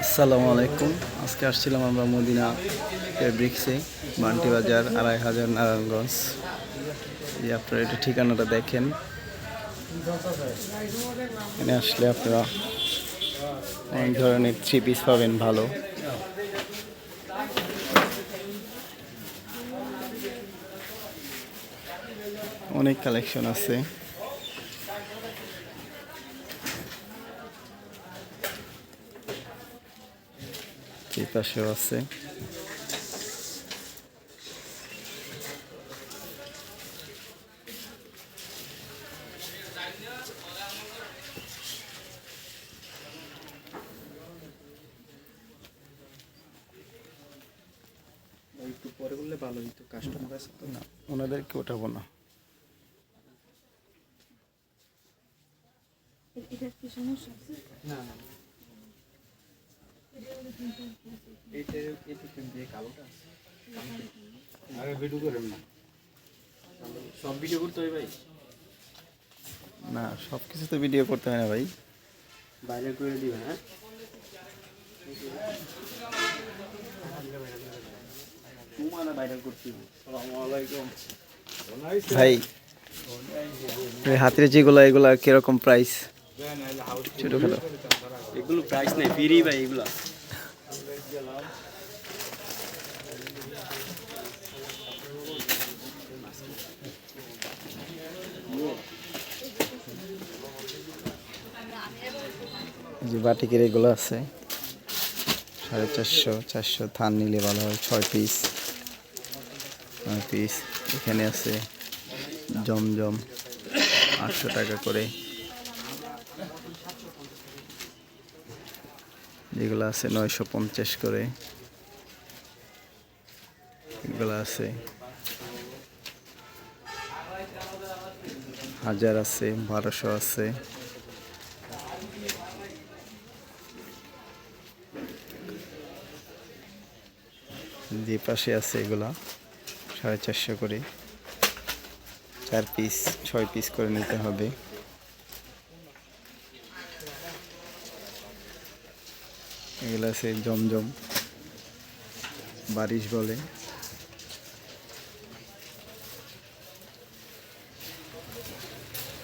আসসালামু আলাইকুম। আজকে আসছিলাম আমরা মদিনা ফেব্রিক্সে, বান্টি বাজার ২৫০০ নারায়ণগঞ্জ। এই আপনারা এটা ঠিকানাটা দেখেন। এখানে আসলে আপনারা অনেক ধরনের থ্রি পিস পাবেন ভালো। অনেক কালেকশন আছে। এই পাশেও আছে। একটু পরে বললে ভালো হতো, কাস্টমার আছে তো। না, ওনাদেরকে ওঠাবো না। না না, কালোটা আছে। আরে ভিডিও করেন না, সব ভিডিও করতে হয় ভাই। না, সব কিছু তো ভিডিও করতে হয় না ভাই। বাইরে করে দিবেন। হ্যাঁ, ভাইরাল করতে হবে। আসসালামু আলাইকুম ভাই, এই হাতের যেগুলো, এগুলা কিরকম প্রাইস? ছোটখাটো এগুলো প্রাইস নেই, ফ্রি ভাই এগুলো। যে বাটিকের এগুলো আছে 450, 400 থান নিলে ভালো হয়। 6 পিস, 9 পিস। এখানে আছে জমজম 800 টাকা করে। যেগুলো আছে 950 করে। এগুলো আছে 1000 আছে, 1200 আছে। যে পাশে আছে এগুলা 450 করে। 4 পিস, 6 পিস করে নিতে হবে। এগুলো আছে জমজম, বারিশ বলে।